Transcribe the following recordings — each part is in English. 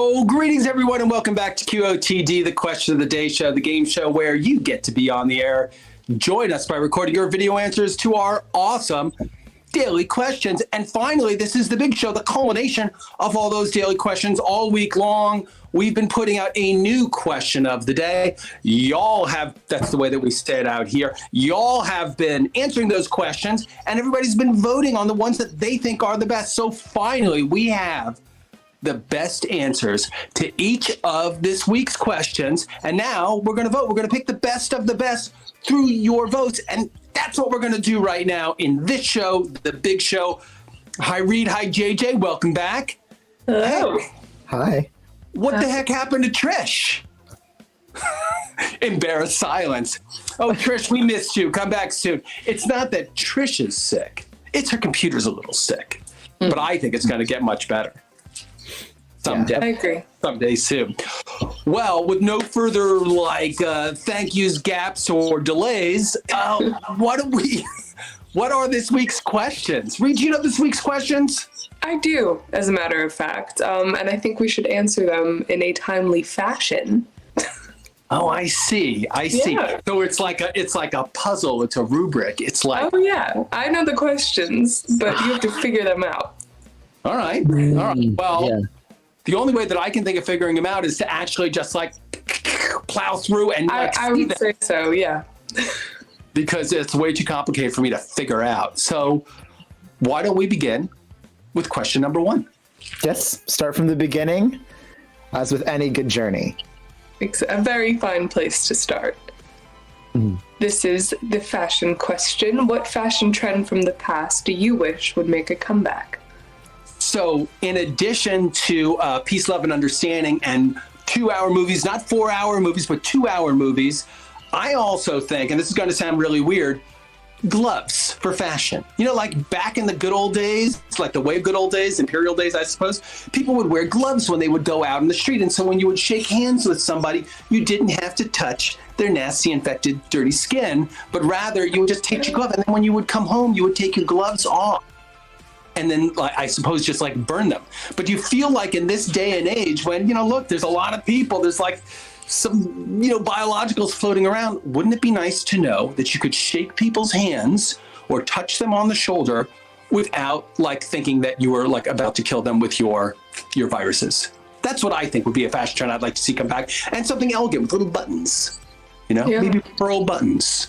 Oh, greetings, everyone, and welcome back to QOTD, the Question of the Day show, the game show where you get to be on the air. Join us by recording your video answers to our awesome daily questions. And finally, this is the big show, the culmination of all those daily questions all week long. We've been putting out a new question of the day. Y'all have, that's the way that we say it out here. Y'all have been answering those questions, and everybody's been voting on the ones that they think are the best. So finally, we have the best answers to each of this week's questions. And now we're going to vote. We're going to pick the best of the best through your votes. And that's what we're going to do right now in this show, the big show. Hi, Reid. Hi, JJ. Welcome back. Hello. Hey, Hi. what the heck happened to Trish? Embarrassed silence. Oh, Trish, we missed you. Come back soon. It's not that Trish is sick. It's her computer's a little sick. But I think it's going to get much better. Someday. I agree. Someday soon. Well, with no further thank yous, gaps, or delays, what are this week's questions? Reid, do you know this week's questions? I do, as a matter of fact. And I think we should answer them in a timely fashion. Oh, I see. Yeah. So it's like a puzzle. It's a rubric. It's like. Oh yeah, I know the questions, but you have to figure them out. All right. Well. Yeah. The only way that I can think of figuring them out is to actually just plow through and I would say so, yeah. Because it's way too complicated for me to figure out. So why don't we begin with question number one? Yes, start from the beginning, as with any good journey. It's a very fine place to start. This is the fashion question. What fashion trend from the past do you wish would make a comeback? So in addition to Peace, Love, and Understanding and 2-hour movies, not 4-hour movies, but 2-hour movies, I also think, and this is going to sound really weird, gloves for fashion. You know, like back in the good old days, it's like the way of good old days, imperial days, I suppose, people would wear gloves when they would go out in the street. And so when you would shake hands with somebody, you didn't have to touch their nasty, infected, dirty skin, but rather you would just take your glove. And then when you would come home, you would take your gloves off. And then, I suppose, just burn them. But you feel like in this day and age when, look, there's a lot of people, there's some, biologicals floating around. Wouldn't it be nice to know that you could shake people's hands or touch them on the shoulder without thinking that you were about to kill them with your viruses? That's what I think would be a fashion trend I'd like to see come back. And something elegant with little buttons, maybe pearl buttons.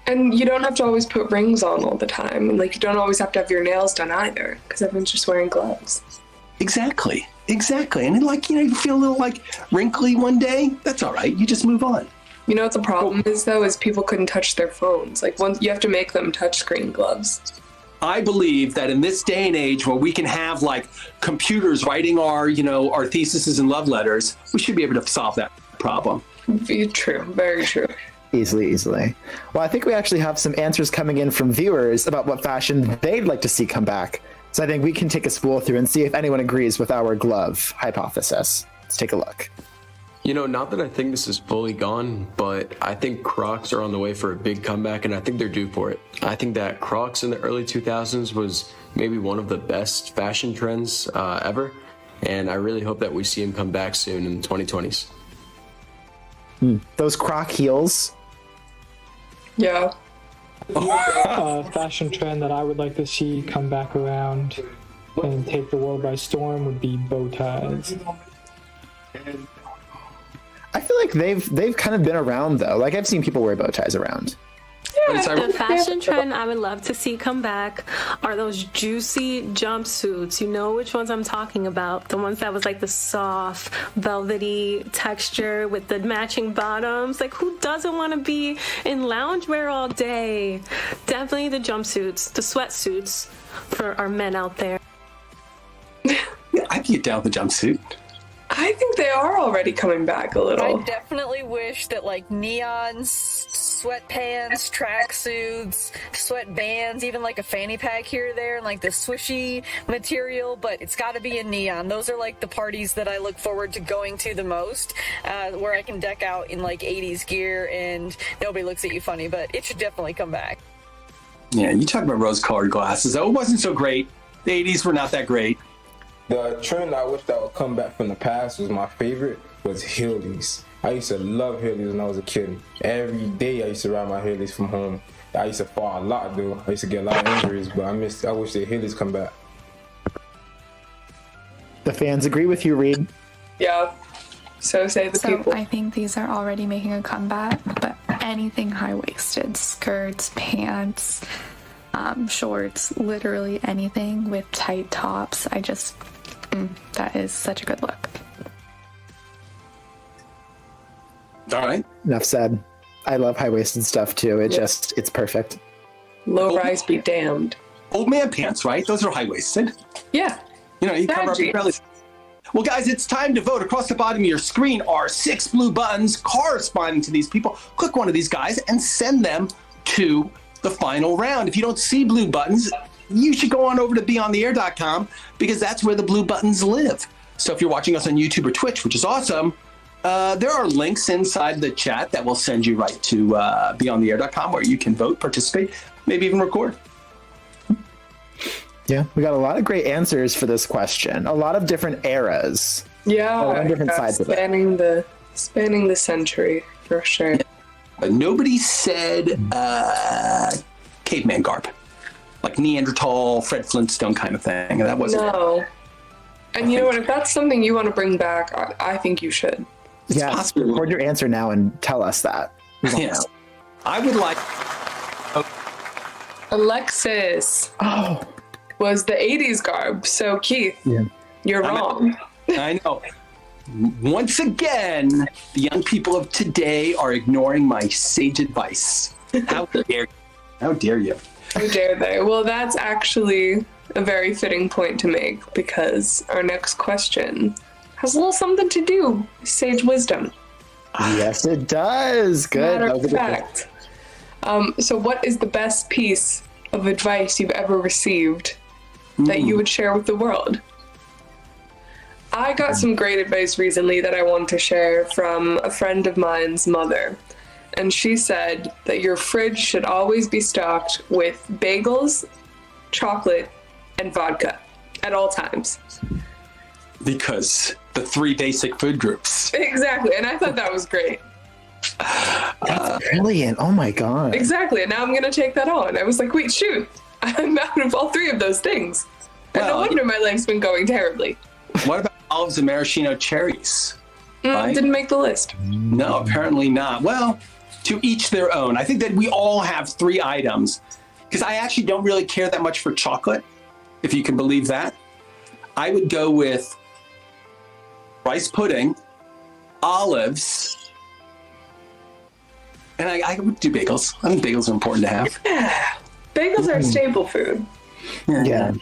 And you don't have to always put rings on all the time. You don't always have to have your nails done either, because everyone's just wearing gloves. Exactly. And you feel a little wrinkly one day. That's all right. You just move on. You know what the problem is, though, is people couldn't touch their phones. You have to make them touchscreen gloves. I believe that in this day and age where we can have computers writing our theses and love letters, we should be able to solve that problem. True. Very true. Easily. Well, I think we actually have some answers coming in from viewers about what fashion they'd like to see come back. So I think we can take a spool through and see if anyone agrees with our glove hypothesis. Let's take a look. Not that I think this is fully gone, but I think Crocs are on the way for a big comeback, and I think they're due for it. I think that Crocs in the early 2000s was maybe one of the best fashion trends ever, and I really hope that we see them come back soon in the 2020s. Those Croc heels. Yeah. Fashion trend that I would like to see come back around and take the world by storm would be bow ties. I feel like they've kind of been around though. I've seen people wear bow ties around. The fashion trend I would love to see come back are those juicy jumpsuits. You know which ones I'm talking about. The ones that was the soft, velvety texture with the matching bottoms. Who doesn't want to be in loungewear all day? Definitely the jumpsuits, the sweatsuits for our men out there. Yeah, I can get down with the jumpsuit. I think they are already coming back a little. I definitely wish that neon sweatpants, tracksuits, sweatbands, even a fanny pack here or there, and the swishy material, but it's got to be in neon. Those are the parties that I look forward to going to the most, where I can deck out in 80s gear and nobody looks at you funny, but it should definitely come back. Yeah, you talk about rose-colored glasses. Oh, it wasn't so great. The 80s were not that great. The trend I wish that would come back from the past was my favorite was Heelys. I used to love Heelys when I was a kid. Every day I used to ride my Heelys from home. I used to fall a lot though. I used to get a lot of injuries, but I wish the Heelys come back. The fans agree with you, Reid. Yeah. So say the people. I think these are already making a comeback, but anything high-waisted, skirts, pants, shorts, literally anything with tight tops. That is such a good look. All right. Enough said. I love high-waisted stuff too. It's perfect. Low rise be damned. Old man pants, right? Those are high-waisted. Yeah. You know, you cover up your belly. Well, guys, it's time to vote. Across the bottom of your screen are 6 blue buttons corresponding to these people. Click one of these guys and send them to the final round. If you don't see blue buttons, you should go on over to BeOnTheAir.com because that's where the blue buttons live. So if you're watching us on YouTube or Twitch, which is awesome, there are links inside the chat that will send you right to BeOnTheAir.com where you can vote, participate, maybe even record. Yeah, we got a lot of great answers for this question. A lot of different eras. Yeah, different sides of it. Spanning the century for sure. Yeah. But nobody said caveman garb, like Neanderthal, Fred Flintstone kind of thing. That wasn't. No. And you know what? If that's something you want to bring back, I think you should. Yeah, record your answer now and tell us that. Yes. I would like. Alexis. Oh. Was the 80s garb. So, Keith, you're wrong. I know. Once again, the young people of today are ignoring my sage advice. How dare you? How dare you? How dare they? Well, that's actually a very fitting point to make because our next question has a little something to do with sage wisdom. Yes, it does. Good. Matter of fact. So what is the best piece of advice you've ever received that you would share with the world? I got some great advice recently that I want to share from a friend of mine's mother. And she said that your fridge should always be stocked with bagels, chocolate, and vodka at all times. Because the 3 basic food groups. Exactly. And I thought that was great. That's brilliant. Oh my God. Exactly. And now I'm going to take that on. I was like, wait, shoot. I'm out of all 3 of those things. And no wonder my life's been going terribly. What about olives and maraschino cherries? Right? Didn't make the list. No, apparently not. Well, to each their own. I think that we all have 3 items because I actually don't really care that much for chocolate, if you can believe that. I would go with rice pudding, olives, and I would do bagels. I think bagels are important to have. Yeah. Bagels are a staple food. Yeah.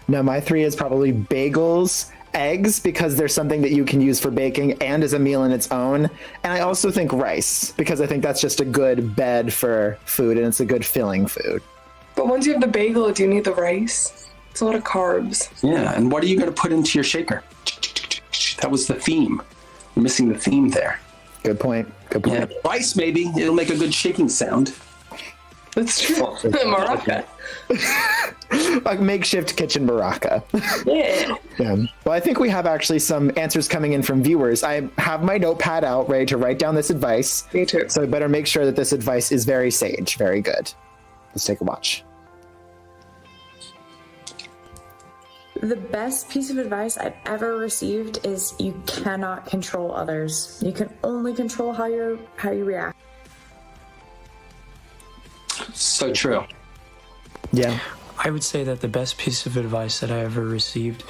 No, my 3 is probably bagels, eggs, because there's something that you can use for baking and as a meal in its own. And I also think rice, because I think that's just a good bed for food and it's a good filling food. But once you have the bagel, do you need the rice? It's a lot of carbs. Yeah, and what are you going to put into your shaker? That was the theme. You're missing the theme there. Good point. Good point. Yeah, rice, maybe. It'll make a good shaking sound. That's true. Maraca. A makeshift kitchen maraca. Yeah. Well, I think we have actually some answers coming in from viewers. I have my notepad out ready to write down this advice. Me too. So I better make sure that this advice is very sage. Very good. Let's take a watch. The best piece of advice I've ever received is you cannot control others. You can only control how you react. So true. Yeah. I would say that the best piece of advice that I ever received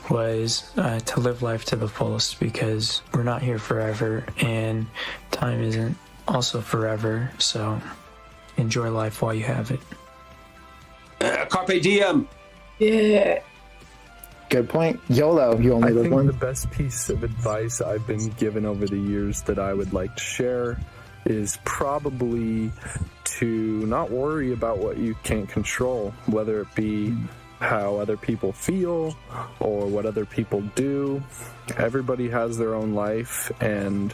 was to live life to the fullest because we're not here forever and time isn't also forever. So enjoy life while you have it. Carpe diem. Yeah. Good point. YOLO, you only live one. The best piece of advice I've been given over the years that I would like to share is probably to not worry about what you can't control, whether it be how other people feel or what other people do. Everybody has their own life and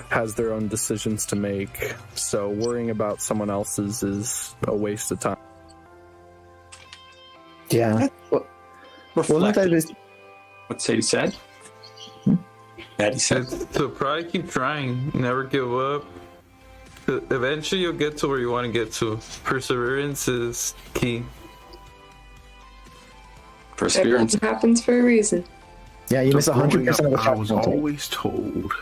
has their own decisions to make, so worrying about someone else's is a waste of time. Yeah. What Sadie said? Maddie said. So probably keep trying. Never give up. Eventually you'll get to where you want to get to. Perseverance is key. Perseverance happens for a reason. Yeah, you miss 100% of the I was always told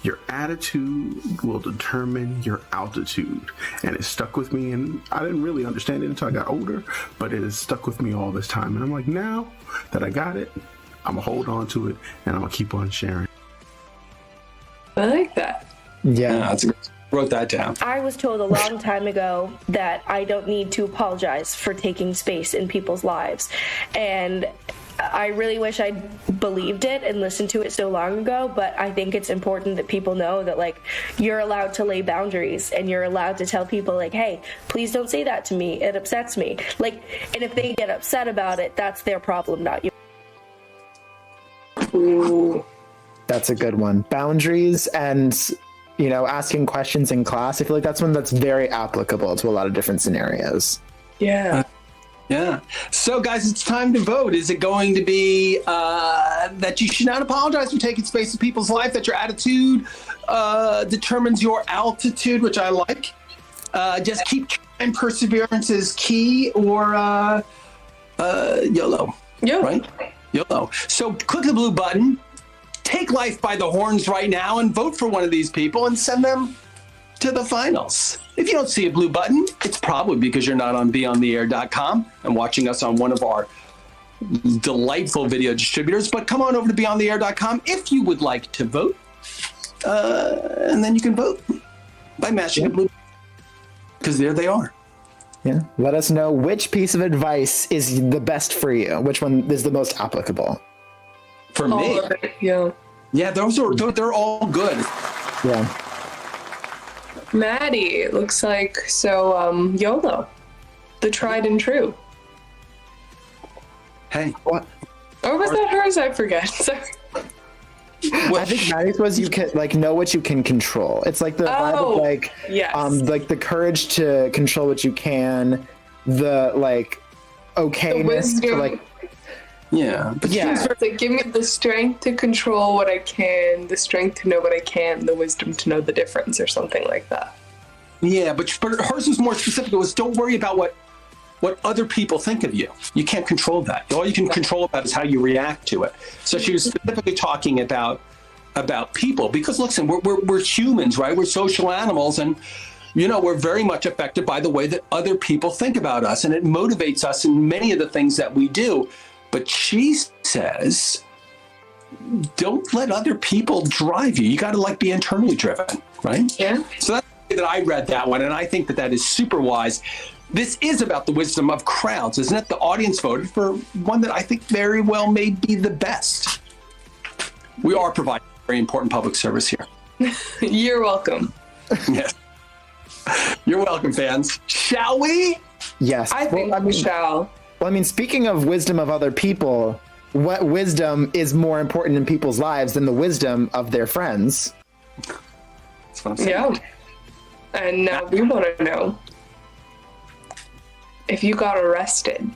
your attitude will determine your altitude. And it stuck with me, and I didn't really understand it until I got older, but it has stuck with me all this time. And I'm like, now that I got it, I'm going to hold on to it, and I'm going to keep on sharing. I like that. Yeah, that's a wrote that down. I was told a long time ago that I don't need to apologize for taking space in people's lives. And I really wish I believed it and listened to it so long ago, but I think it's important that people know that, like, you're allowed to lay boundaries and you're allowed to tell people, like, hey, please don't say that to me. It upsets me. Like, and if they get upset about it, that's their problem, not you. Ooh. That's a good one. Boundaries and, you know, asking questions in class. I feel like that's one that's very applicable to a lot of different scenarios. Yeah. Yeah. So, guys, it's time to vote. Is it going to be that you should not apologize for taking space in people's life, that your attitude determines your altitude, which I like? Just keep trying, perseverance is key, or YOLO. Yeah. Right? YOLO. So click the blue button, take life by the horns right now, and vote for one of these people and send them to the finals. If you don't see a blue button, it's probably because you're not on BeOnTheAir.com and watching us on one of our delightful video distributors. But come on over to BeOnTheAir.com if you would like to vote. And then you can vote by mashing a blue button, because there they are. Yeah. Let us know which piece of advice is the best for you. Which one is the most applicable? For me, yeah. Yeah, they're all good. Yeah. Maddie, it looks like, so YOLO, the tried and true. Hey, what? Or was that hers? I forget. Sorry. I think Maddie's was you can like know what you can control. It's like the vibe of like like the courage to control what you can, the like okayness to like but it's like give me the strength to control what I can, the strength to know what I can, the wisdom to know the difference, or something like that. Yeah, but hers was more specific. It was don't worry about what other people think of you. You can't control that. All you can control about is how you react to it. So she was specifically talking about people, because listen, we're humans, right? We're social animals, and you know, we're very much affected by the way that other people think about us, and it motivates us in many of the things that we do. But she says, don't let other people drive you. You got to like be internally driven, right? Yeah. So that's the way that I read that one, and I think that is super wise. This is about the wisdom of crowds, isn't it? The audience voted for one that I think very well may be the best. We are providing very important public service here. You're welcome. Yes. You're welcome, fans. Shall we? Yes. I think we shall. Well, I mean, speaking of wisdom of other people, what wisdom is more important in people's lives than the wisdom of their friends? That's what I'm saying. Yeah. And now we want to know, if you got arrested,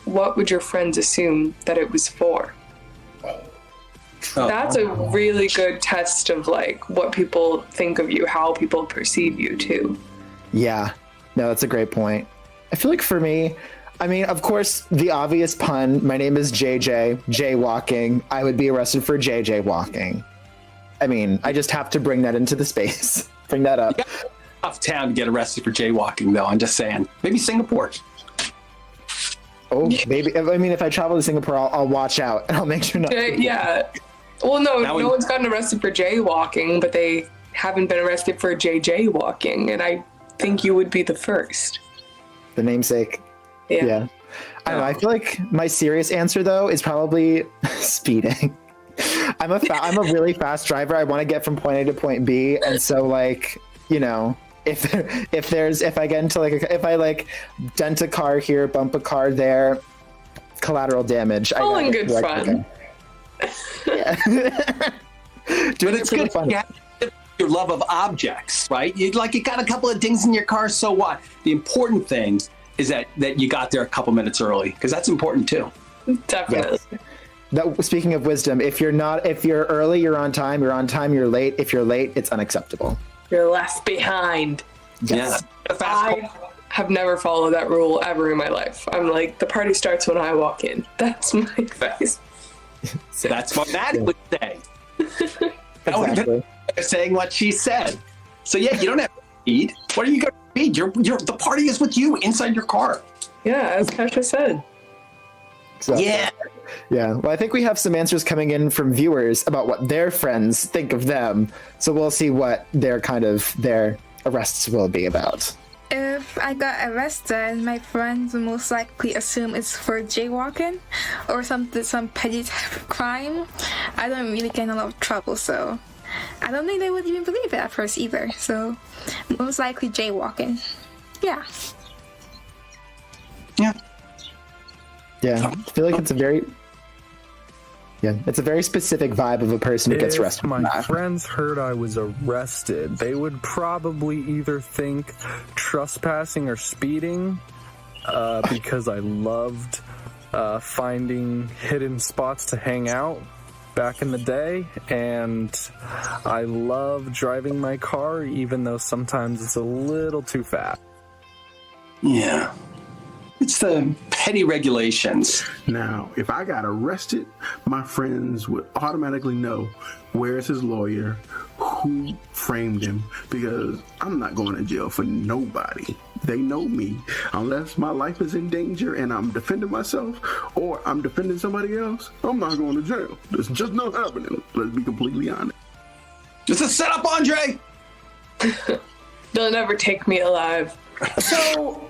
what would your friends assume that it was for? That's a really good test of like what people think of you, how people perceive you too. Yeah, no, that's a great point. I feel like for me, I mean, of course, the obvious pun, my name is JJ, jaywalking. I would be arrested for JJ walking. I mean, I just have to bring that into the space. Bring that up. Tough town to get arrested for jaywalking, though. I'm just saying. Maybe Singapore. Oh, maybe. I mean, if I travel to Singapore, I'll watch out and I'll make sure not. Yeah. Well, no one's gotten arrested for jaywalking, but they haven't been arrested for JJ walking, and I think you would be the first. The namesake. Yeah. I don't know. I feel like my serious answer though is probably speeding. I'm a really fast driver. I want to get from point A to point B, and so like, you know, if I get into like if I like dent a car here, bump a car there, collateral damage. All in good fun. Yeah. But it's good. Fun. Your love of objects, right? You got a couple of dings in your car, so what? The important thing is that you got there a couple minutes early, because that's important too. Definitely. Speaking of wisdom, if you're early, you're on time. You're on time, you're late. If you're late, it's unacceptable. You're left behind. Yes. Yeah. I have never followed that rule ever in my life. I'm like, the party starts when I walk in. That's my advice. That's what Maddie would say. Exactly. Saying what she said. So yeah, you don't have to speed. What are you going to speed? The party is with you inside your car. Yeah, as Kesha said. Exactly. Yeah. Yeah. Well, I think we have some answers coming in from viewers about what their friends think of them. So we'll see what their arrests will be about. If I got arrested, my friends would most likely assume it's for jaywalking or some petty crime. I don't really get in a lot of trouble, so I don't think they would even believe it at first either. So most likely jaywalking. Yeah. Yeah. Yeah. I feel like it's a very specific vibe of a person who gets arrested. If my friends heard I was arrested, they would probably either think trespassing or speeding, because I loved finding hidden spots to hang out back in the day, and I love driving my car even though sometimes it's a little too fast. Yeah. It's the petty regulations. Now, if I got arrested, my friends would automatically know where's his lawyer, who framed him, because I'm not going to jail for nobody. They know me. Unless my life is in danger and I'm defending myself or I'm defending somebody else, I'm not going to jail. There's just not happening. Let's be completely honest. Just a setup, Andre! They'll never take me alive. So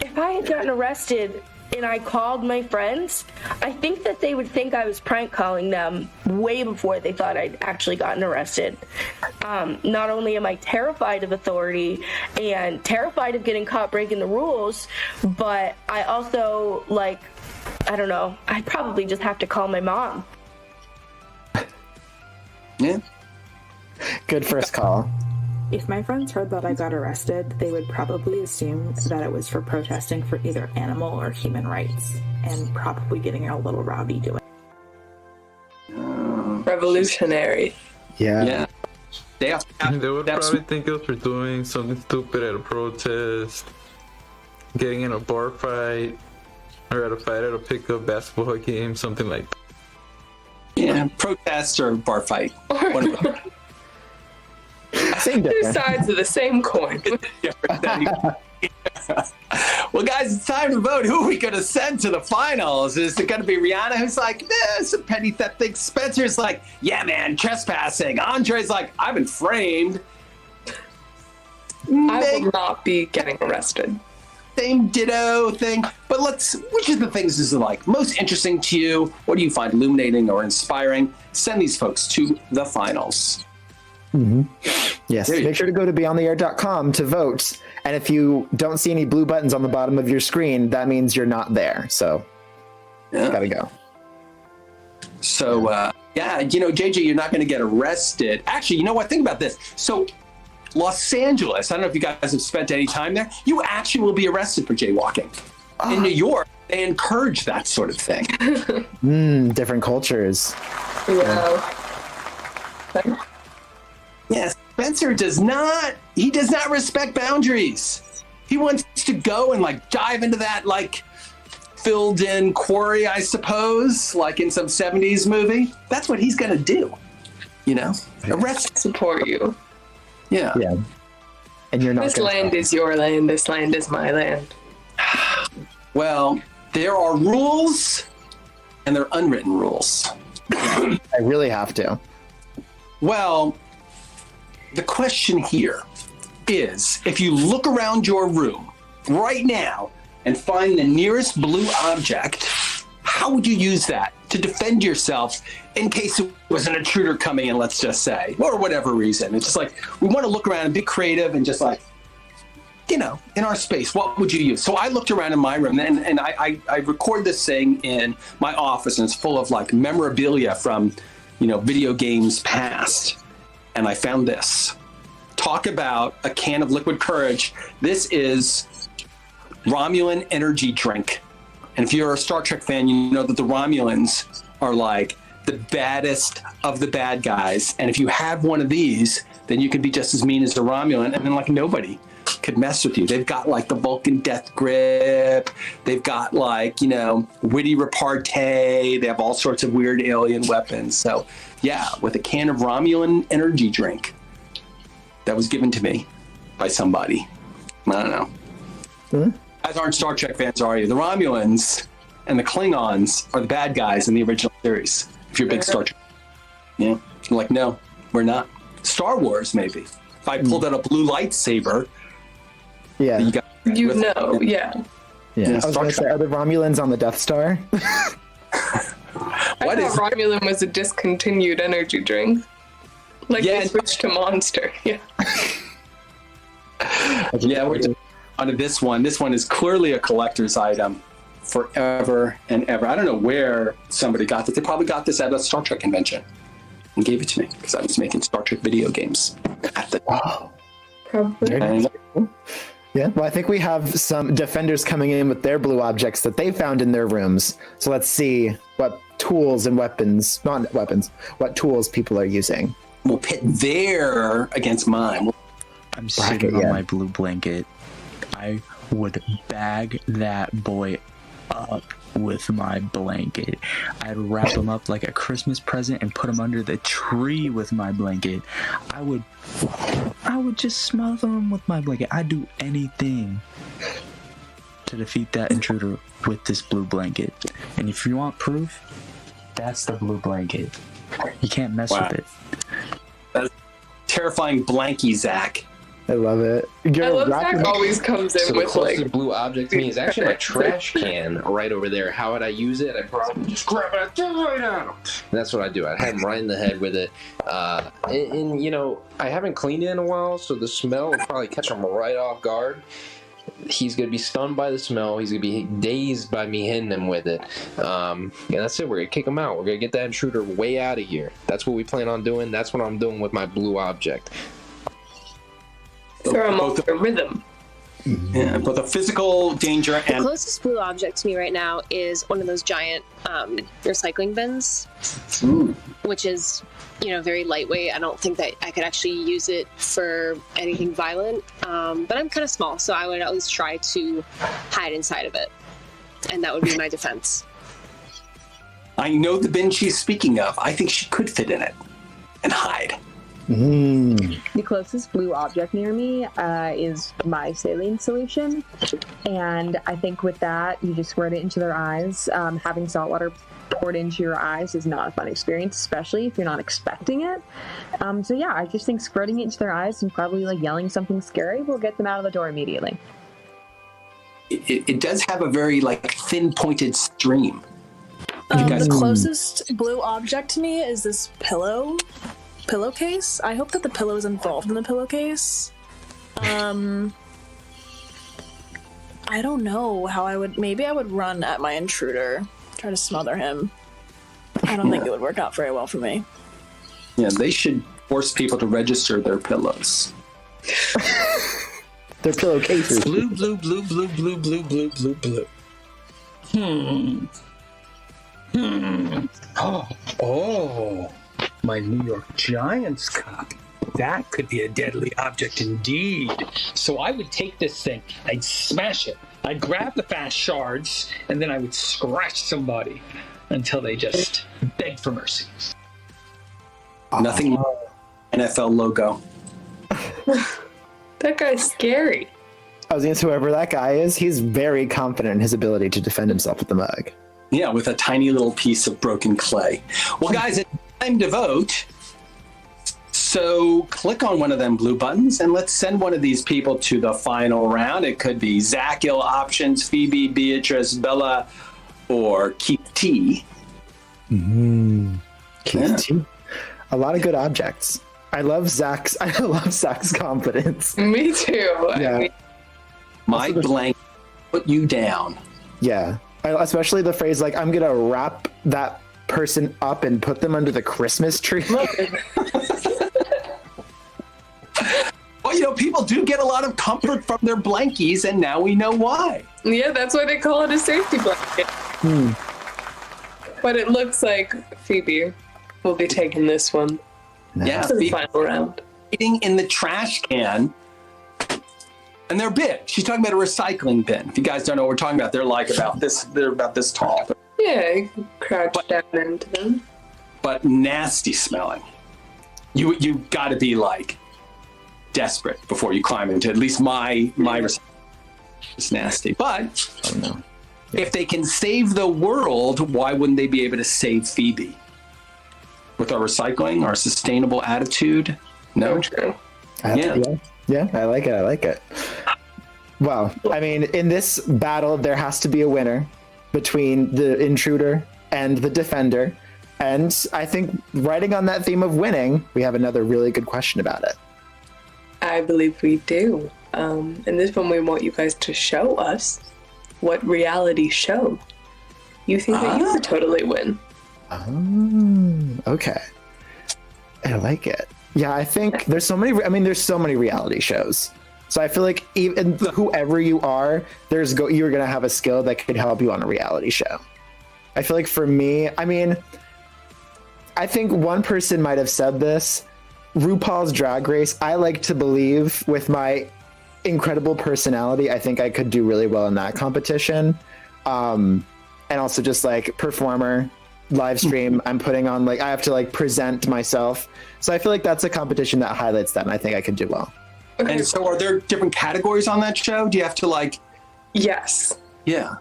if I had gotten arrested and I called my friends, I think that they would think I was prank calling them way before they thought I'd actually gotten arrested. Not only am I terrified of authority and terrified of getting caught breaking the rules, but I also, I don't know, I'd probably just have to call my mom. Yeah. Good first call. If my friends heard that I got arrested, they would probably assume that it was for protesting for either animal or human rights, and probably getting a little rowdy doing it. Revolutionary. Yeah. They would probably think it was for doing something stupid at a protest, getting in a bar fight, or at a fight at a pickup basketball game, something like that. Yeah, protest or bar fight. Two sides of the same coin. Well, guys, it's time to vote. Who are we going to send to the finals? Is it going to be Rihanna, who's like, some petty theft thing? Spencer's like, yeah, man, trespassing. Andre's like, I've been framed. I will not be getting arrested. Same ditto thing. But which of the things is like most interesting to you? What do you find illuminating or inspiring? Send these folks to the finals. Mm-hmm. Yes, make sure to go to BeOnTheAir.com to vote. And if you don't see any blue buttons on the bottom of your screen, that means you're not there. So, gotta go. So, JJ, you're not going to get arrested. Actually, you know what? Think about this. So, Los Angeles, I don't know if you guys have spent any time there, you actually will be arrested for jaywalking. In New York, they encourage that sort of thing. Different cultures. Yeah. Yes, Spencer does not respect boundaries. He wants to go and dive into that filled in quarry, I suppose, like in some 70s movie. That's what he's going to do. Arrest. Support you. Yeah. Yeah. And you're not. This land is your land. This land is my land. Well, there are rules and there are unwritten rules. I really have to. Well, the question here is, if you look around your room right now and find the nearest blue object, how would you use that to defend yourself in case it was an intruder coming in, let's just say, or whatever reason? It's just we want to look around and be creative and just in our space, what would you use? So I looked around in my room and I record this thing in my office, and it's full of memorabilia from, video games past. And I found this. Talk about a can of liquid courage. This is Romulan energy drink. And if you're a Star Trek fan, you know that the Romulans are like the baddest of the bad guys. And if you have one of these, then you can be just as mean as a Romulan, and then like nobody could mess with you. They've got like the Vulcan death grip. They've got like, you know, witty repartee. They have all sorts of weird alien weapons. So yeah, with a can of Romulan energy drink that was given to me by somebody. I don't know. You guys aren't Star Trek fans, are you? The Romulans and the Klingons are the bad guys in the original series. If you're a big Star Trek, yeah, I'm like, no, we're not. Star Wars, maybe. If I pulled out a blue lightsaber, yeah, you know, yeah. I was going to say, are the Romulans on the Death Star? I thought Romulan was a discontinued energy drink. Like they switched to Monster. Yeah. Yeah, we're on to this one. This one is clearly a collector's item forever and ever. I don't know where somebody got this. They probably got this at a Star Trek convention and gave it to me because I was making Star Trek video games at the time. Probably. Yeah, well, I think we have some defenders coming in with their blue objects that they found in their rooms. So let's see what tools and weapons, not weapons, what tools people are using. We'll pit their against mine. I'm sitting on my blue blanket. I would bag that boy up with my blanket. I'd wrap him up like a Christmas present and put him under the tree with my blanket. I would just smother him with my blanket. I'd do anything to defeat that intruder with this blue blanket. And if you want proof, that's the blue blanket. You can't mess with it. That's terrifying blankie, Zach. I love it. I love Zach always comes in So the with closest like blue object to me is actually my trash can right over there. How would I use it? I'd probably just grab it and throw it right at him. That's what I do. I'd have him right in the head with it. And you know, I haven't cleaned it in a while, so the smell would probably catch him right off guard. He's going to be stunned by the smell. He's going to be dazed by me hitting him with it. Yeah, that's it. We're going to kick him out. We're going to get that intruder way out of here. That's what we plan on doing. That's what I'm doing with my blue object. throw him off the rhythm. Yeah, both a physical danger The and closest blue object to me right now is one of those giant recycling bins, which is, you know, very lightweight. I don't think that I could actually use it for anything violent, but I'm kind of small, so I would at least try to hide inside of it, and that would be my defense. I know the bin she's speaking of. I think she could fit in it and hide. The closest blue object near me is my saline solution, and I think with that, you just squirt it into their eyes. Having salt water poured into your eyes is not a fun experience, especially if you're not expecting it. So yeah, I just think squirting it into their eyes and probably like yelling something scary will get them out of the door immediately. It does have a very like thin pointed stream. The closest blue object to me is this pillowcase. I hope that the pillow is involved in the pillowcase. I don't know how I would. Maybe I would run at my intruder, try to smother him. I don't think it would work out very well for me. Yeah, they should force people to register their pillows. Their pillowcases. Blue, blue, blue, blue, blue, blue, blue, blue, blue. Oh, my New York Giants cup. That could be a deadly object indeed. So I would take this thing, I'd smash it, I'd grab the fast shards, and then I would scratch somebody until they just beg for mercy. Nothing NFL logo. That guy's scary. I was going to say, whoever that guy is, he's very confident in his ability to defend himself with the mug. Yeah, with a tiny little piece of broken clay. Well, guys, it's time to vote. So click on one of them blue buttons and let's send one of these people to the final round. It could be Zach Ill Options, Phoebe, Beatrice, Bella, or Keith T. Keith T. A lot of good objects. I love Zach's confidence. Me too. Yeah. My blank put you down. Yeah. Especially the phrase like, I'm going to wrap that person up and put them under the Christmas tree. Well, you know, people people do get a lot of comfort from their blankies, and now we know why. Yeah, that's why they call it a safety blanket. But it looks like Phoebe will be taking this one. Yeah, to the Phoebe final round. eating in the trash can, and they're big. She's talking about a recycling bin. If you guys don't know what we're talking about, they're like about this. They're about this tall. Yeah, you can crouch down into them. But nasty smelling. You got to be like desperate before you climb into at least my it's nasty. But if they can save the world, why wouldn't they be able to save Phoebe? With our recycling, our sustainable attitude? No. True. Yeah, I like it. Well, I mean, in this battle, there has to be a winner between the intruder and the defender. And I think riding on that theme of winning, we have another really good question about it. I believe we do. And this one, we want you guys to show us what reality show you think that you would totally win. Okay. I like it. Yeah, I think there's so many reality shows. So I feel like even whoever you are, you're going to have a skill that could help you on a reality show. I feel like for me, I mean, I think one person might have said this, RuPaul's Drag Race. I like to believe with my incredible personality, I think I could do really well in that competition. And also just like performer, live stream, I'm putting on, like, I have to like present myself. So I feel like that's a competition that highlights that, and I think I could do well. Okay. And so are there different categories on that show? Do you have to like... Yes. Yeah.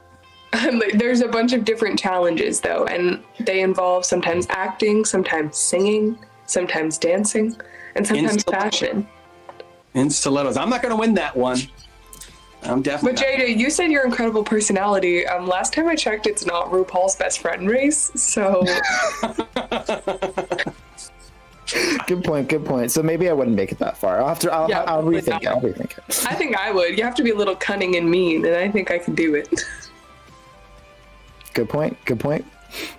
There's a bunch of different challenges though, and they involve sometimes acting, sometimes singing, sometimes dancing, and sometimes fashion. In stilettos. I'm not going to win that one. I'm definitely. But JJ, you said your incredible personality. Last time I checked, it's not RuPaul's Best Friend race. So. Good point. So maybe I wouldn't make it that far. I'll rethink it. I think I would. You have to be a little cunning and mean, and I think I can do it. Good point.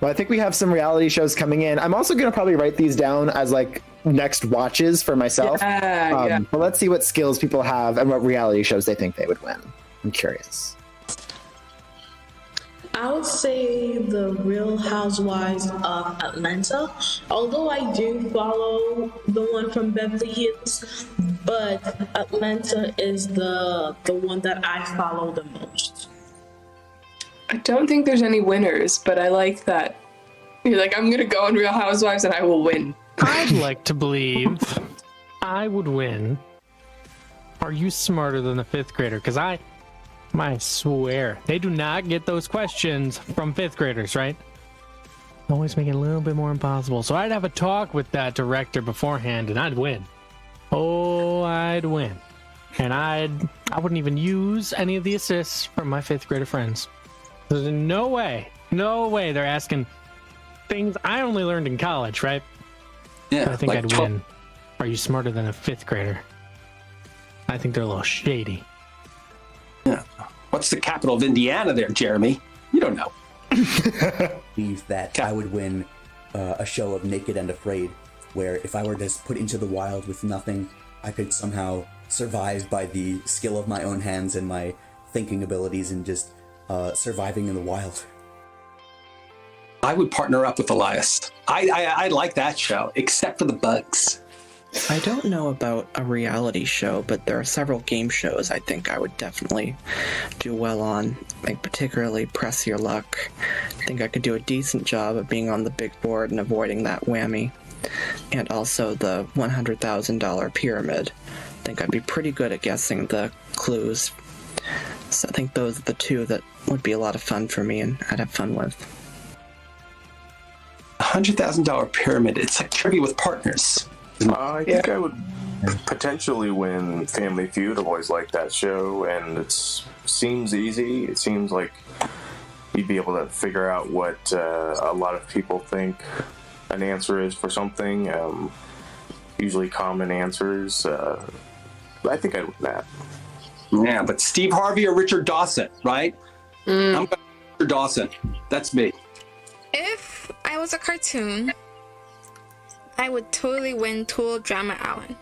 Well, I think we have some reality shows coming in. I'm also going to probably write these down as like next watches for myself. But let's see what skills people have and what reality shows they think they would win. I'm curious. I would say the Real Housewives of Atlanta, although I do follow the one from Beverly Hills, but Atlanta is the one that I follow the most. I don't think there's any winners, but I like that. You're like, I'm going to go on Real Housewives and I will win. I'd like to believe I would win. Are you smarter than the fifth grader? Because I swear, they do not get those questions from fifth graders, right? Always make it a little bit more impossible. So I'd have a talk with that director beforehand and I'd win. Oh, I'd win. And I wouldn't even use any of the assists from my fifth grader friends. There's no way they're asking things I only learned in college, right? Yeah, I think I'd win. Are you smarter than a fifth grader? I think they're a little shady. Yeah. What's the capital of Indiana there, Jeremy? You don't know. Believe that I would win a show of Naked and Afraid, where if I were just put into the wild with nothing, I could somehow survive by the skill of my own hands and my thinking abilities and just surviving in the wild. I would partner up with Elias. I like that show, except for the bugs. I don't know about a reality show, but there are several game shows I think I would definitely do well on. Like particularly Press Your Luck. I think I could do a decent job of being on the big board and avoiding that whammy. And also the $100,000 pyramid. I think I'd be pretty good at guessing the clues. So I think those are the two that would be a lot of fun for me and I'd have fun with. $100,000 pyramid. It's like trivia with partners. I think I would potentially win Family Feud. I've always liked that show, and it seems easy. It seems like you'd be able to figure out what a lot of people think an answer is for something. Usually common answers. I think I'd win that. Yeah, but Steve Harvey or Richard Dawson, right? I'm going Richard Dawson. That's me. If I was a cartoon, I would totally win Tool Drama Island.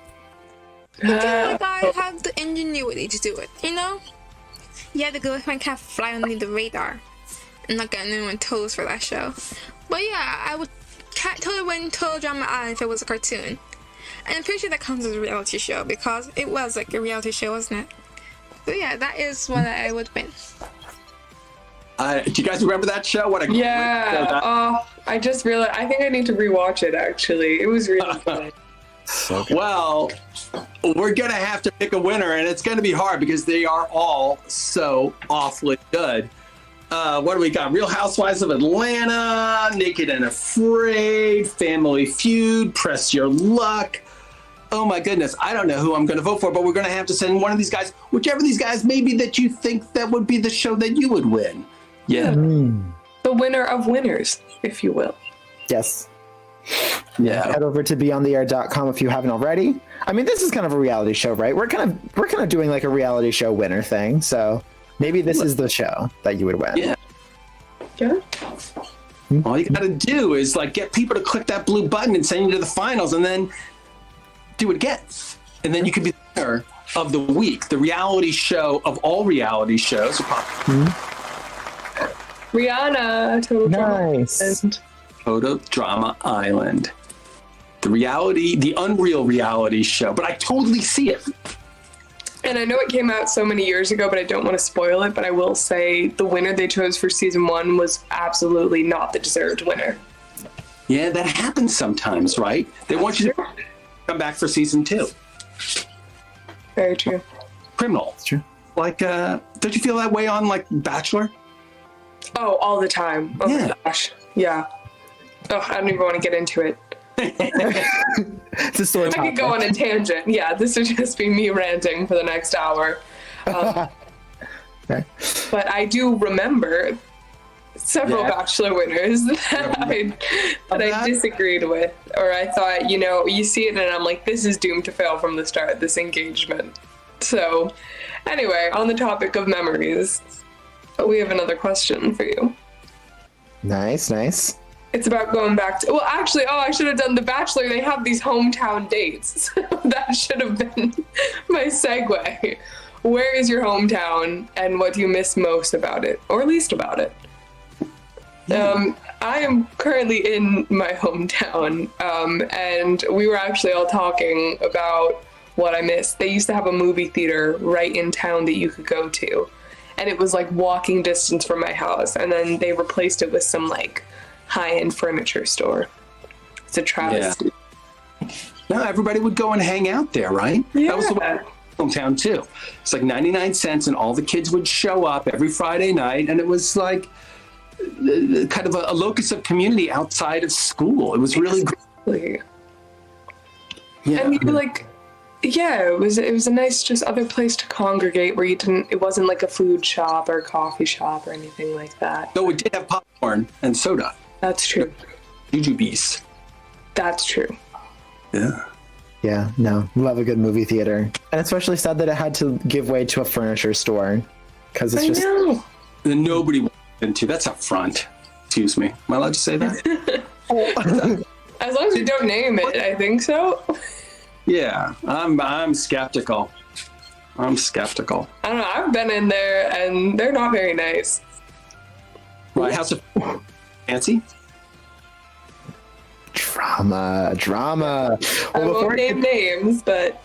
I feel like I have the ingenuity to do it, you know? Yeah, the girl can kind of fly underneath the radar and not get anyone toes for that show. But yeah, I would totally win Total Drama Island if it was a cartoon. And I'm pretty sure that counts as a reality show because it was like a reality show, wasn't it? So yeah, that is one that I would win. Do you guys remember that show? What a great show I just realized, I think I need to rewatch it actually. It was really good. Well, we're going to have to pick a winner, and it's going to be hard because they are all so awfully good. What do we got? Real Housewives of Atlanta, Naked and Afraid, Family Feud, Press Your Luck. Oh my goodness, I don't know who I'm going to vote for, but we're going to have to send one of these guys, whichever of these guys maybe that you think that would be the show that you would win. Yeah. The winner of winners, if you will. Yes. Yeah. Head over to BeOnTheAir.com if you haven't already. I mean, this is kind of a reality show, right? We're kind of doing like a reality show winner thing. So maybe this is the show that you would win. Yeah. All you got to do is like get people to click that blue button and send you to the finals, and then do it again, and then you could be the winner of the week, the reality show of all reality shows. Rihanna, Total Drama Island. Total Drama Island. The unreal reality show. But I totally see it. And I know it came out so many years ago, but I don't want to spoil it. But I will say the winner they chose for season 1 was absolutely not the deserved winner. Yeah, that happens sometimes, right? They want you to come back for season 2. Very true. Criminal. It's true. Like, don't you feel that way on like Bachelor? Oh, all the time. Oh my gosh. Yeah. Oh, I don't even want to get into it. It's a sore I could go on a tangent. Yeah, this would just be me ranting for the next hour. Okay. But I do remember several Bachelor winners that I disagreed with, or I thought, you see it and I'm like, this is doomed to fail from the start, this engagement. So, anyway, on the topic of memories, we have another question for you. Nice. It's about going back to, well, actually, I should have done The Bachelor. They have these hometown dates. That should have been my segue. Where is your hometown and what do you miss most about it or least about it? I am currently in my hometown, and we were actually all talking about what I miss. They used to have a movie theater right in town that you could go to, and it was like walking distance from my house, and then they replaced it with some like high-end furniture store. It's a travesty. Yeah. No, everybody would go and hang out there, right? Yeah. That was the way hometown too. It's like 99 cents and all the kids would show up every Friday night, and it was like kind of a locus of community outside of school. It was really great. Yeah. And you're like, it was a nice just other place to congregate where it wasn't like a food shop or a coffee shop or anything like that. No, it did have popcorn and soda. That's true. Jujubes. That's true. Yeah. Yeah, no, love a good movie theater. And especially sad that it had to give way to a furniture store. Because it's just... know. And nobody went into. That's up front. Excuse me. Am I allowed to say that? As long as you don't name it, I think so. Yeah, I'm skeptical. I don't know. I've been in there, and they're not very nice. Right, how's it fancy? Drama. I won't name names, but...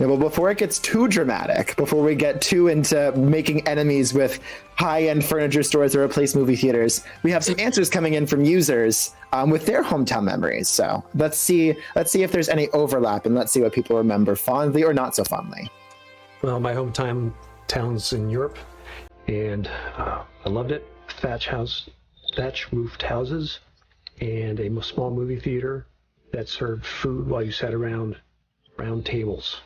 Yeah, well, before it gets too dramatic, before we get too into making enemies with high-end furniture stores that replace movie theaters, we have some answers coming in from users with their hometown memories. So let's see if there's any overlap, and let's see what people remember fondly or not so fondly. Well, my hometown town's in Europe, and I loved it. Thatch roofed houses, and a small movie theater that served food while you sat around round tables.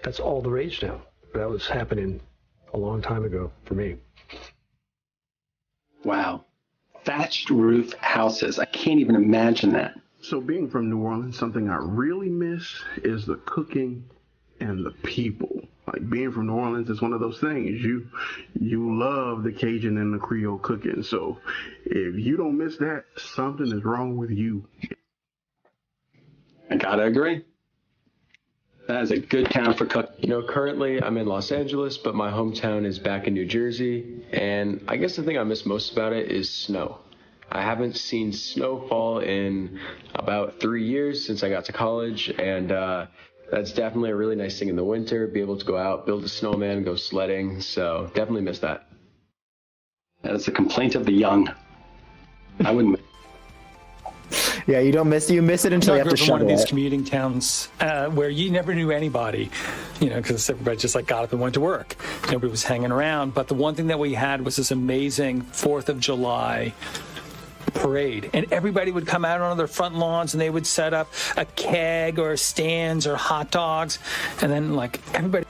That's all the rage now. That was happening a long time ago for me. Wow. Thatched roof houses. I can't even imagine that. So being from New Orleans, something I really miss is the cooking and the people. Like being from New Orleans is one of those things. You love the Cajun and the Creole cooking. So if you don't miss that, something is wrong with you. I gotta agree. That is a good town for cooking. You know, currently I'm in Los Angeles, but my hometown is back in New Jersey. And I guess the thing I miss most about it is snow. I haven't seen snowfall in about 3 years since I got to college. And that's definitely a really nice thing in the winter, be able to go out, build a snowman, go sledding. So definitely miss that. That is a complaint of the young. I wouldn't. Yeah, you miss it until you have to from one of shovel these it. commuting towns where you never knew anybody, because everybody just got up and went to work. Nobody was hanging around. But the one thing that we had was this amazing 4th of July parade, and everybody would come out on their front lawns and they would set up a keg or stands or hot dogs, and then everybody.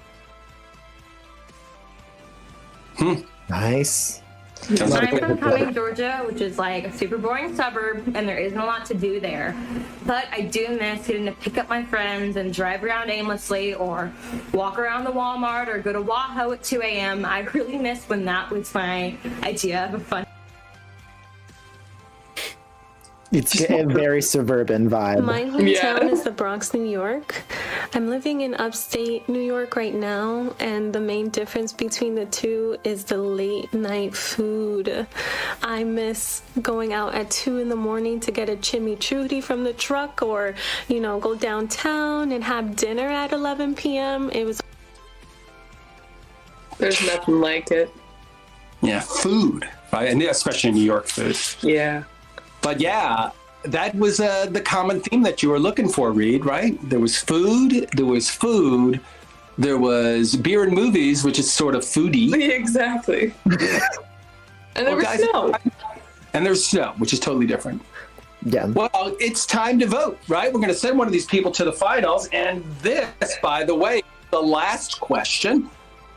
Nice. I'm from Cumming, Georgia, which is a super boring suburb, and there isn't a lot to do there. But I do miss getting to pick up my friends and drive around aimlessly, or walk around the Walmart, or go to Wahoo at 2 a.m. I really miss when that was my idea of a fun. It's a very suburban vibe. My hometown is the Bronx, New York. I'm living in upstate New York right now, and the main difference between the two is the late night food. I miss going out at 2 a.m. to get a chimichurri from the truck, or, go downtown and have dinner at 11 p.m. There's nothing like it. Yeah, food, right? And especially New York food. Yeah. But yeah, that was the common theme that you were looking for, Reid, right? There was food, there was beer and movies, which is sort of foodie. Exactly. And there was snow. And there's snow, which is totally different. Yeah. Well, it's time to vote, right? We're going to send one of these people to the finals. And this, by the way, the last question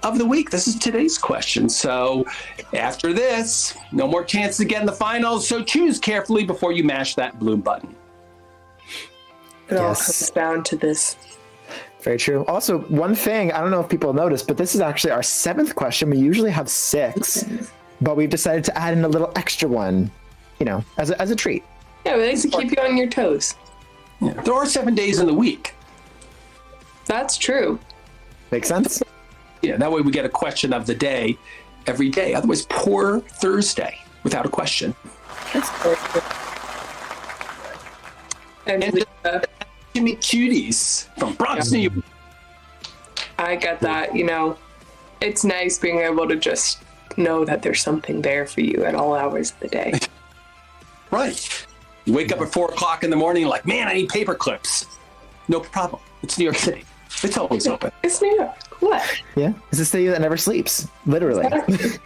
of the week. This is today's question. So after this, no more chance to get in the finals. So choose carefully before you mash that blue button. It all comes down to this. Very true. Also, one thing, I don't know if people noticed, but this is actually our 7th question. We usually have 6, but we've decided to add in a little extra one, as a treat. Yeah, we like to keep you on your toes. Yeah. There are 7 days in the week. That's true. Makes sense? Yeah, that way we get a question of the day every day. Otherwise, poor Thursday without a question. That's very good. And Jimmy Cuties from Bronx, New York. I get that. It's nice being able to just know that there's something there for you at all hours of the day. Right. You wake up at 4 o'clock in the morning, like, man, I need paper clips. No problem. It's New York City. It's always open. It's New York. What? Yeah. It's a city that never sleeps. Literally. Exactly.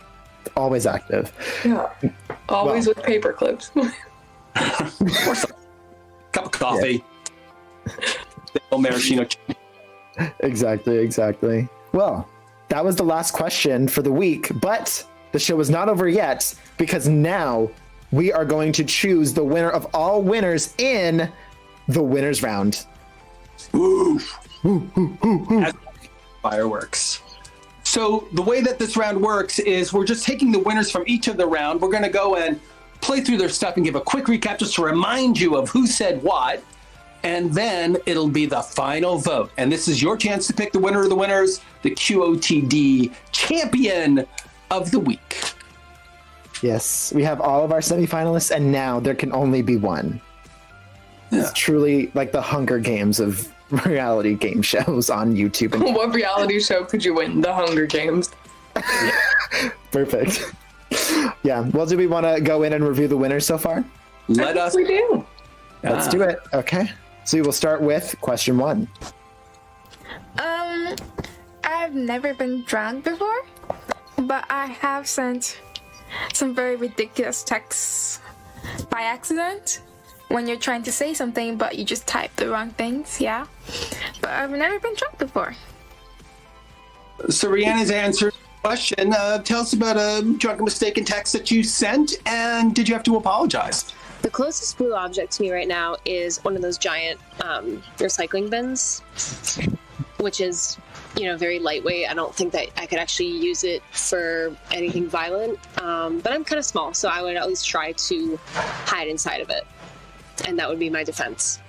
Always active. Yeah. Always with paper clips. Cup of coffee. Maraschino. Exactly. Well, that was the last question for the week, but the show is not over yet, because now we are going to choose the winner of all winners in the winners round. Ooh. Fireworks. So the way that this round works is we're just taking the winners from each of the round. We're going to go and play through their stuff and give a quick recap just to remind you of who said what. And then it'll be the final vote. And this is your chance to pick the winner of the winners, the QOTD champion of the week. Yes, we have all of our semifinalists, and now there can only be one. Yeah. It's truly like the Hunger Games of reality game shows on YouTube. What reality show could you win? The Hunger Games. Perfect. Yeah. Well, do we want to go in and review the winners so far? Let us. We do. Let's do it. Okay. So we will start with question 1. I've never been drunk before, but I have sent some very ridiculous texts by accident when you're trying to say something, but you just type the wrong things. Yeah. But I've never been drunk before. So Rihanna's answered the question. Tell us about a drunken mistaken text that you sent, and did you have to apologize? The closest blue object to me right now is one of those giant recycling bins, which is, very lightweight. I don't think that I could actually use it for anything violent, but I'm kind of small, so I would at least try to hide inside of it, and that would be my defense.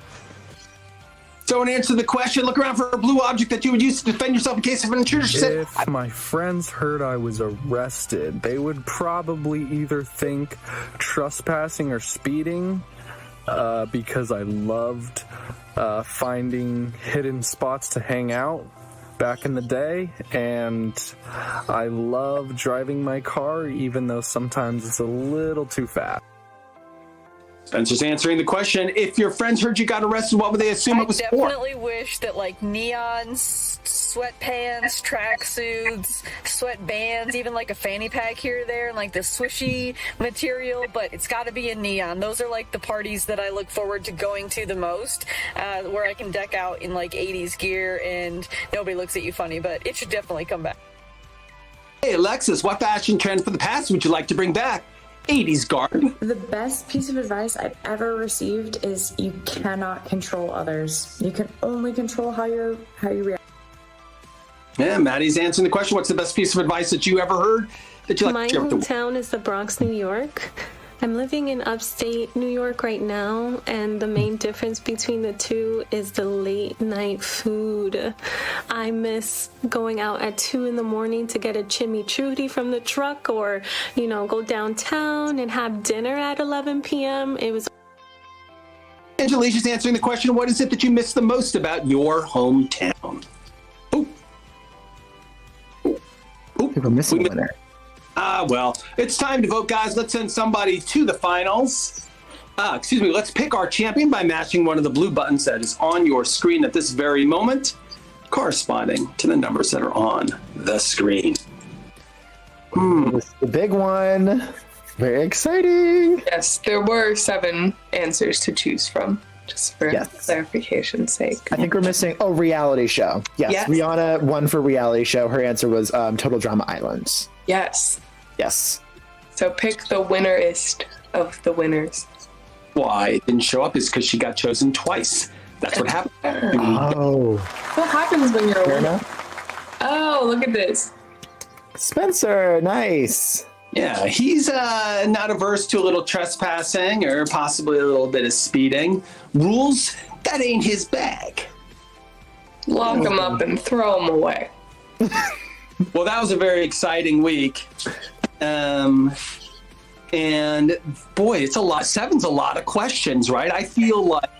So in answer to the question, look around for a blue object that you would use to defend yourself in case of an intruder. She said, If my friends heard I was arrested, they would probably either think trespassing or speeding, because I loved finding hidden spots to hang out back in the day, and I love driving my car, even though sometimes it's a little too fast. Spencer's answering the question. If your friends heard you got arrested, what would they assume it was for? I definitely wish that like neons, sweatpants, tracksuits, sweatbands, even like a fanny pack here or there, and like the swooshy material, but it's got to be in neon. Those are like the parties that I look forward to going to the most, where I can deck out in like 80s gear and nobody looks at you funny, but it should definitely come back. Hey, Alexis, what fashion trend from the past would you like to bring back? 80s garb. The best piece of advice I've ever received is you cannot control others. You can only control how you react. Yeah, Maddie's answering the question. What's the best piece of advice that you ever heard that you like My to share with the world? hometown is the Bronx, New York. I'm living in upstate New York right now, and the main difference between the two is the late night food. I miss going out at 2 a.m. to get a chimichurri from the truck, or, go downtown and have dinner at 11 p.m. It was. Angelicia's answering the question. What is it that you miss the most about your hometown? We're missing one there. Well, it's time to vote, guys. Let's send somebody to the finals. Let's pick our champion by mashing one of the blue buttons that is on your screen at this very moment, corresponding to the numbers that are on the screen. It's the big one. Very exciting. Yes, there were 7 answers to choose from, just for clarification's sake. I think we're missing, reality show. Yes, Rihanna won for reality show. Her answer was Total Drama Islands. Yes. Yes. So pick the winnerist of the winners. Why it didn't show up is because she got chosen twice. That's what happened. Oh. What happens when you're a Fair winner? enough. Oh, look at this. Spencer, nice. Yeah, he's not averse to a little trespassing or possibly a little bit of speeding. Rules, that ain't his bag. Lock him up and throw him away. Well, that was a very exciting week. And boy, it's a lot. 7's a lot of questions, right? I feel like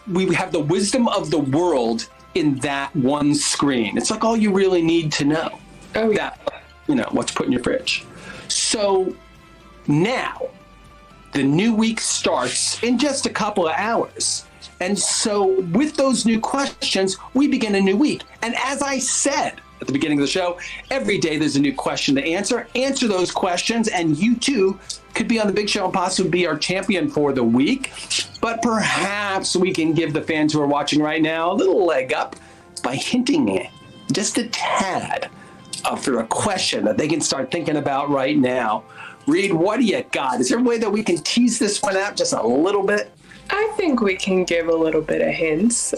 we have the wisdom of the world in that one screen. It's like all you really need to know. Oh, yeah. What to put in your fridge. So now the new week starts in just a couple of hours. And so with those new questions, we begin a new week. And as I said at the beginning of the show, every day there's a new question to answer. Answer those questions, and you too could be on the Big Show and possibly be our champion for the week. But perhaps we can give the fans who are watching right now a little leg up by hinting just a tad for a question that they can start thinking about right now. Reid, what do you got? Is there a way that we can tease this one out just a little bit? I think we can give a little bit of hints.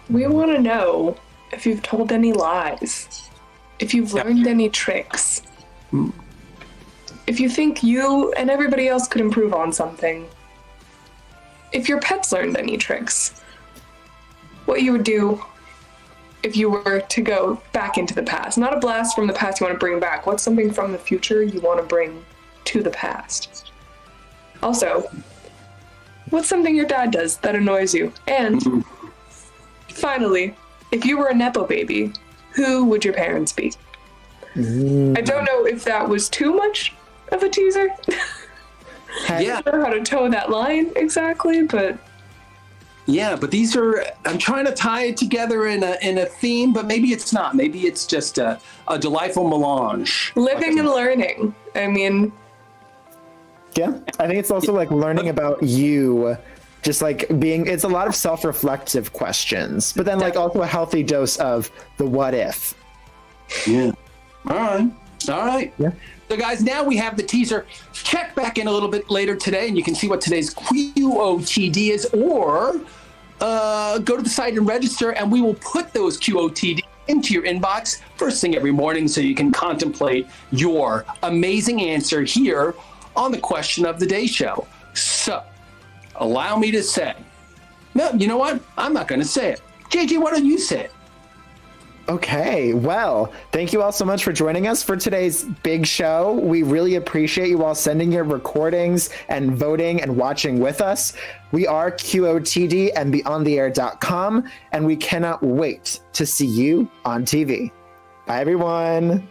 We want to know if you've told any lies, if you've learned any tricks, if you think you and everybody else could improve on something, if your pets learned any tricks, what you would do if you were to go back into the past. Not a blast from the past you want to bring back. What's something from the future you want to bring to the past? Also, what's something your dad does that annoys you? And finally, if you were a Nepo baby, who would your parents be? I don't know if that was too much of a teaser. I'm not sure how to toe that line exactly, but... Yeah, but these are, I'm trying to tie it together in a theme, but maybe it's not. Maybe it's just a delightful melange. Living and learning. I mean... Yeah, I think it's also like learning about you, just like being, it's a lot of self-reflective questions, but then like also a healthy dose of the what if. Yeah. All right. Yeah. So guys, now we have the teaser. Check back in a little bit later today and you can see what today's QOTD is, or go to the site and register and we will put those QOTD into your inbox first thing every morning so you can contemplate your amazing answer here on the Question of the Day show. So, allow me to say, No, you know what? I'm not going to say it. JJ, why don't you say it? Okay, well, thank you all so much for joining us for today's big show. We really appreciate you all sending your recordings and voting and watching with us. We are QOTD and BeOnTheAir.com, and we cannot wait to see you on TV. Bye, everyone.